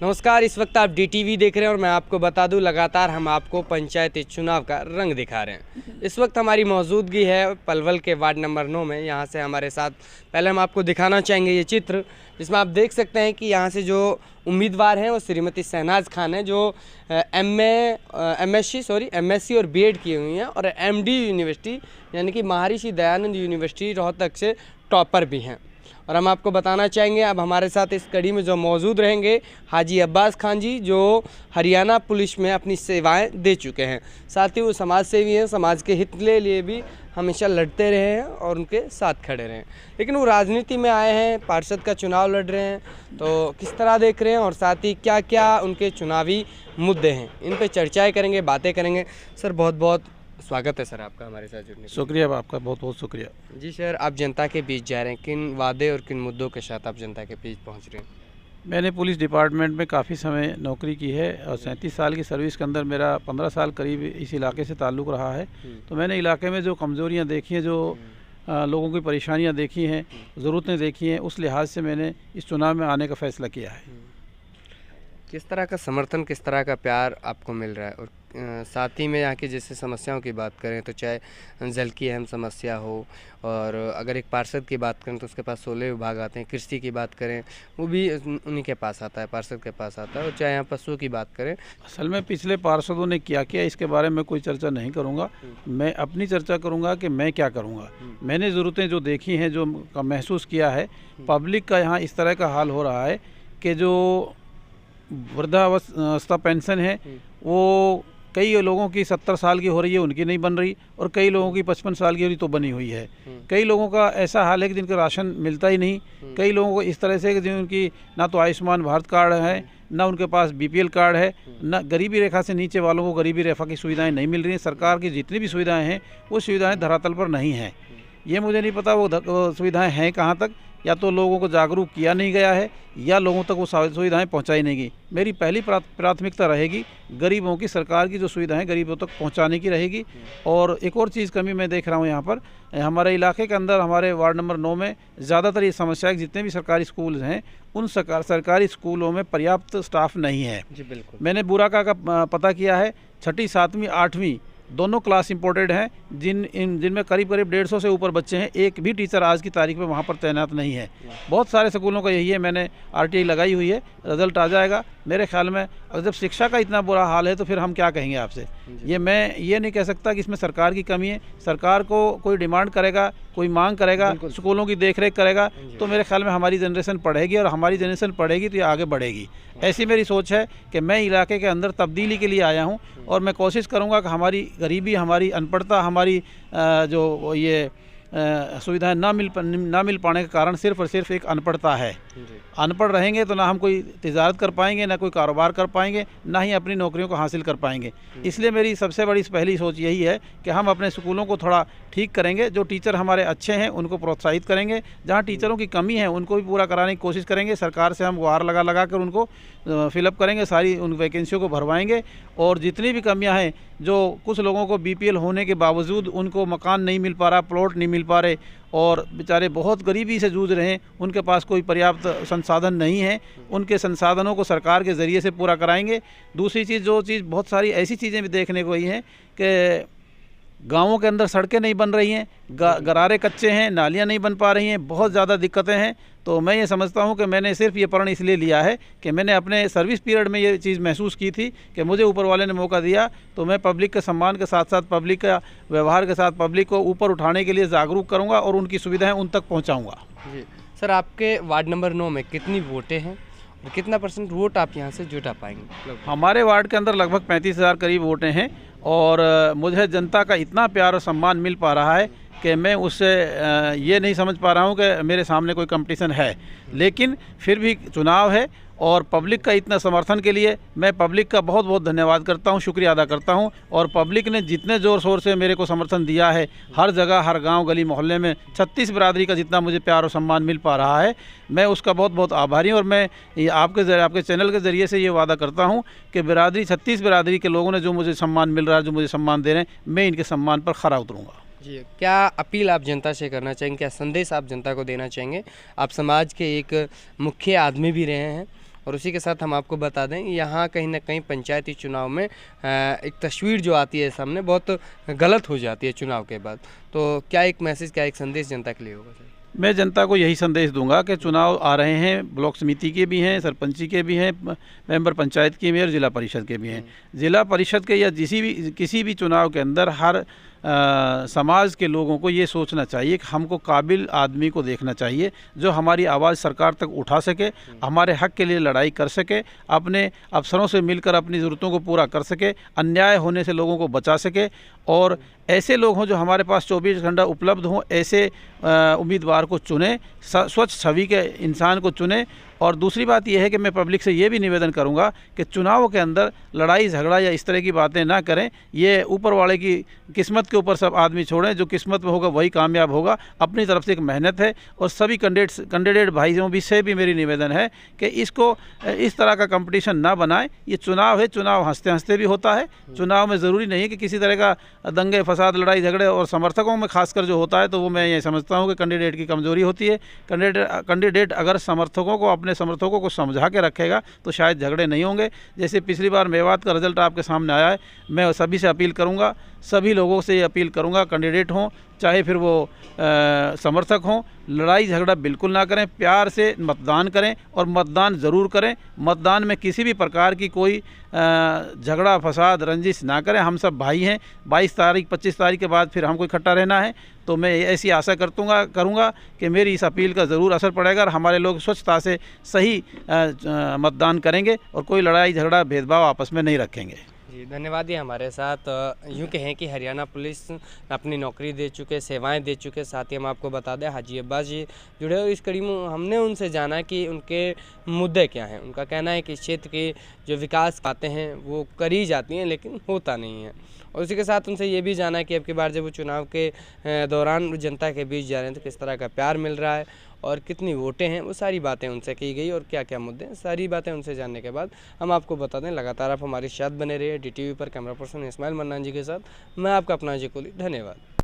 नमस्कार, इस वक्त आप DTV देख रहे हैं और मैं आपको बता दूं लगातार हम आपको पंचायती चुनाव का रंग दिखा रहे हैं। इस वक्त हमारी मौजूदगी है पलवल के वार्ड नंबर 9 में। यहां से हमारे साथ पहले हम आपको दिखाना चाहेंगे ये चित्र, जिसमें आप देख सकते हैं कि यहां से जो उम्मीदवार हैं वो श्रीमती शहनाज खान है, जो MSc और BEd की हुई हैं और MD यूनिवर्सिटी यानी कि महर्षि दयानंद यूनिवर्सिटी रोहतक से टॉपर भी हैं। और हम आपको बताना चाहेंगे अब हमारे साथ इस कड़ी में जो मौजूद रहेंगे हाजी अब्बास खान जी, जो हरियाणा पुलिस में अपनी सेवाएं दे चुके हैं। साथ ही वो समाज सेवी हैं, समाज के हित के लिए भी हमेशा लड़ते रहे हैं और उनके साथ खड़े रहे हैं। लेकिन वो राजनीति में आए हैं, पार्षद का चुनाव लड़ रहे हैं, तो किस तरह देख रहे हैं और साथ ही क्या क्या उनके चुनावी मुद्दे हैं, इन पर चर्चाएँ करेंगे, बातें करेंगे। सर बहुत बहुत स्वागत है सर आपका हमारे साथ जुड़ने के लिए। शुक्रिया, आपका बहुत बहुत शुक्रिया। जी सर, आप जनता के बीच जा रहे हैं, किन वादे और किन मुद्दों के साथ आप जनता के बीच पहुंच रहे हैं? मैंने पुलिस डिपार्टमेंट में काफ़ी समय नौकरी की है और 37 साल की सर्विस के अंदर मेरा 15 साल करीब इस इलाके से ताल्लुक़ रहा है। तो मैंने इलाके में जो कमज़ोरियाँ देखी हैं, जो लोगों की परेशानियाँ देखी हैं, ज़रूरतें देखी हैं, उस लिहाज से मैंने इस चुनाव में आने का फ़ैसला किया है। किस तरह का समर्थन, किस तरह का प्यार आपको मिल रहा है? और साथ ही में यहाँ की जैसे समस्याओं की बात करें तो चाहे जल की अहम समस्या हो, और अगर एक पार्षद की बात करें तो उसके पास 16 विभाग आते हैं, कृषि की बात करें वो भी उन्हीं के पास आता है, पार्षद के पास आता है, और चाहे यहाँ पशुओं की बात करें। असल में पिछले पार्षदों ने क्या किया इसके बारे में कोई चर्चा नहीं करूँगा। मैं अपनी चर्चा करूँगा कि मैं क्या करूँगा। मैंने ज़रूरतें जो देखी हैं, जो महसूस किया है, पब्लिक का यहाँ इस तरह का हाल हो रहा है कि जो वृद्धावस्था पेंशन है वो कई लोगों की 70 साल की हो रही है, उनकी नहीं बन रही, और कई लोगों की 55 साल की हो रही तो बनी हुई है। कई लोगों का ऐसा हाल है कि जिनका राशन मिलता ही नहीं। कई लोगों को इस तरह से कि जिनकी ना तो आयुष्मान भारत कार्ड है, ना उनके पास BPL कार्ड है, ना गरीबी रेखा से नीचे वालों को गरीबी रेखा की सुविधाएं नहीं मिल रही हैं। सरकार की जितनी भी सुविधाएं हैं वो सुविधाएं धरातल पर नहीं हैं। ये मुझे नहीं पता वो सुविधाएं हैं कहाँ तक, या तो लोगों को जागरूक किया नहीं गया है या लोगों तक वो सुविधाएं पहुंचाई नहीं गई। मेरी पहली प्राथमिकता रहेगी गरीबों की, सरकार की जो सुविधाएं गरीबों तक पहुंचाने की रहेगी। और एक और चीज़ कमी मैं देख रहा हूं यहाँ पर, हमारे इलाके के अंदर हमारे वार्ड नंबर 9 में ज़्यादातर ये समस्या है कि जितने भी सरकारी स्कूल हैं उन सरकारी स्कूलों में पर्याप्त स्टाफ नहीं है। जी बिल्कुल। मैंने बुराका का पता किया है, 6ठी 7वीं 8वीं दोनों क्लास इंपोर्टेड हैं, जिनमें करीब 150 से ऊपर बच्चे हैं। एक भी टीचर आज की तारीख में वहाँ पर तैनात नहीं है। बहुत सारे स्कूलों का यही है। मैंने RTI लगाई हुई है, रिजल्ट आ जाएगा मेरे ख्याल में। अगर जब शिक्षा का इतना बुरा हाल है तो फिर हम क्या कहेंगे आपसे। मैं ये नहीं कह सकता कि इसमें सरकार की कमी है। सरकार को कोई डिमांड करेगा, कोई मांग करेगा, स्कूलों की देखरेख करेगा तो मेरे ख्याल में हमारी जनरेशन पढ़ेगी, और हमारी जनरेशन पढ़ेगी तो ये आगे बढ़ेगी। ऐसी मेरी सोच है कि मैं इलाके के अंदर तब्दीली के लिए आया हूँ, और मैं कोशिश करूँगा कि हमारी गरीबी, हमारी अनपढ़ता, हमारी जो ये सुविधाएं ना मिल पाने का कारण सिर्फ और सिर्फ एक अनपढ़ता है। अनपढ़ रहेंगे तो ना हम कोई तिजारत कर पाएंगे, ना कोई कारोबार कर पाएंगे, ना ही अपनी नौकरियों को हासिल कर पाएंगे। इसलिए मेरी सबसे बड़ी पहली सोच यही है कि हम अपने स्कूलों को थोड़ा ठीक करेंगे। जो टीचर हमारे अच्छे हैं उनको प्रोत्साहित करेंगे, जहाँ टीचरों की कमी है उनको भी पूरा कराने की कोशिश करेंगे। सरकार से हम गुहार लगा कर उनको फिलअप करेंगे, सारी उन वैकेंसियों को भरवाएंगे। और जितनी भी कमियां हैं, जो कुछ लोगों को BPL होने के बावजूद उनको मकान नहीं मिल पा रहा, प्लॉट नहीं मिल पा रहे, और बेचारे बहुत गरीबी से जूझ रहे हैं, उनके पास कोई पर्याप्त संसाधन नहीं है, उनके संसाधनों को सरकार के ज़रिए से पूरा कराएंगे। दूसरी चीज़, जो चीज़ बहुत सारी ऐसी चीज़ें भी देखने को आई हैं कि गाँवों के अंदर सड़कें नहीं बन रही हैं, गरारे कच्चे हैं, नालियाँ नहीं बन पा रही हैं, बहुत ज़्यादा दिक्कतें हैं। तो मैं ये समझता हूँ कि मैंने सिर्फ ये प्रण इसलिए लिया है कि मैंने अपने सर्विस पीरियड में ये चीज़ महसूस की थी कि मुझे ऊपर वाले ने मौका दिया, तो मैं पब्लिक के सम्मान के साथ साथ, पब्लिक का व्यवहार के साथ पब्लिक को ऊपर उठाने के लिए जागरूक करूँगा और उनकी सुविधाएँ उन तक पहुँचाऊँगा। जी सर, आपके वार्ड नंबर 9 में कितनी वोटें हैं और कितना % वोट आप यहाँ से जुटा पाएंगे? हमारे वार्ड के अंदर लगभग 35,000 करीब वोटें हैं, और मुझे जनता का इतना प्यार और सम्मान मिल पा रहा है कि मैं उससे ये नहीं समझ पा रहा हूँ कि मेरे सामने कोई कंपटीशन है। लेकिन फिर भी चुनाव है, और पब्लिक का इतना समर्थन के लिए मैं पब्लिक का बहुत बहुत धन्यवाद करता हूं, शुक्रिया अदा करता हूं। और पब्लिक ने जितने ज़ोर शोर से मेरे को समर्थन दिया है, हर जगह, हर गांव, गली, मोहल्ले में 36 बिरादरी का जितना मुझे प्यार और सम्मान मिल पा रहा है, मैं उसका बहुत बहुत आभारी हूं। और मैं आपके चैनल के ज़रिए से ये वादा करता हूँ कि 36 बिरादरी के लोगों ने जो मुझे सम्मान मिल रहा है, जो मुझे सम्मान दे रहे हैं, मैं इनके सम्मान पर खरा उतरूँगा। जी, क्या अपील आप जनता से करना चाहेंगे, क्या संदेश आप जनता को देना चाहेंगे? आप समाज के एक मुख्य आदमी भी रहे हैं और उसी के साथ हम आपको बता दें यहाँ कहीं ना कहीं पंचायती चुनाव में एक तस्वीर जो आती है सामने बहुत गलत हो जाती है चुनाव के बाद। तो क्या एक मैसेज, क्या एक संदेश जनता के लिए होगा सर? मैं जनता को यही संदेश दूंगा कि चुनाव आ रहे हैं, ब्लॉक समिति के भी हैं, सरपंची के भी हैं, मेंबर पंचायत के भी हैं और ज़िला परिषद के भी हैं। ज़िला परिषद के या किसी भी चुनाव के अंदर हर समाज के लोगों को ये सोचना चाहिए कि हमको काबिल आदमी को देखना चाहिए जो हमारी आवाज़ सरकार तक उठा सके, हमारे हक के लिए लड़ाई कर सके, अपने अफसरों से मिलकर अपनी ज़रूरतों को पूरा कर सके, अन्याय होने से लोगों को बचा सके और ऐसे लोग हों जो हमारे पास 24 घंटा उपलब्ध हों, ऐसे उम्मीदवार को चुने, स्वच्छ छवि के इंसान को चुने। और दूसरी बात यह है कि मैं पब्लिक से ये भी निवेदन करूंगा कि चुनाव के अंदर लड़ाई झगड़ा या इस तरह की बातें ना करें। ये ऊपर वाले की किस्मत के ऊपर सब आदमी छोड़ें, जो किस्मत में होगा वही कामयाब होगा। अपनी तरफ से एक मेहनत है और सभी कैंडिडेट भाइयों भी से भी मेरी निवेदन है कि इसको इस तरह का कंपटीशन ना बनाएं। ये चुनाव है, चुनाव हंसते हंसते भी होता है। चुनाव में ज़रूरी नहीं है कि किसी तरह का दंगे फसाद, लड़ाई झगड़े, और समर्थकों में खासकर जो होता है तो वो मैं ये समझता हूँ कि कैंडिडेट की कमज़ोरी होती है। कैंडिडेट अगर समर्थकों को, अपने समर्थकों को समझा के रखेगा तो शायद झगड़े नहीं होंगे। जैसे पिछली बार मेवात का रिजल्ट आपके सामने आया है, मैं सभी से अपील करूंगा, सभी लोगों से ये अपील करूंगा, कैंडिडेट हों चाहे फिर वो समर्थक हों, लड़ाई झगड़ा बिल्कुल ना करें, प्यार से मतदान करें और मतदान ज़रूर करें। मतदान में किसी भी प्रकार की कोई झगड़ा फसाद रंजिश ना करें। हम सब भाई हैं। 22 तारीख 25 तारीख के बाद फिर हमको इकट्ठा रहना है। तो मैं ऐसी आशा करूँगा कि मेरी इस अपील का ज़रूर असर पड़ेगा और हमारे लोग स्वच्छता से सही मतदान करेंगे और कोई लड़ाई झगड़ा भेदभाव आपस में नहीं रखेंगे। जी धन्यवाद। ये हमारे साथ यूँ कहें कि हरियाणा पुलिस अपनी नौकरी दे चुके, सेवाएं दे चुके। साथ ही हम आपको बता दें हाजी अब्बास जी जुड़े हुए इस कड़ी में। हमने उनसे जाना कि उनके मुद्दे क्या हैं। उनका कहना है कि इस क्षेत्र के जो विकास बातें हैं वो करी जाती हैं लेकिन होता नहीं है। और उसी के साथ उनसे ये भी जाना है कि अब की बार जब वो चुनाव के दौरान जनता के बीच जा रहे हैं तो किस तरह का प्यार मिल रहा है और कितनी वोटें हैं, वो सारी बातें उनसे की गई और क्या क्या मुद्दे हैं, सारी बातें उनसे जानने के बाद हम आपको बता दें। लगातार आप हमारे साथ बने रहिए। DTV पर कैमरा पर्सन इस्माइल मन्नान जी के साथ मैं आपका अपना अजय कोहली। धन्यवाद।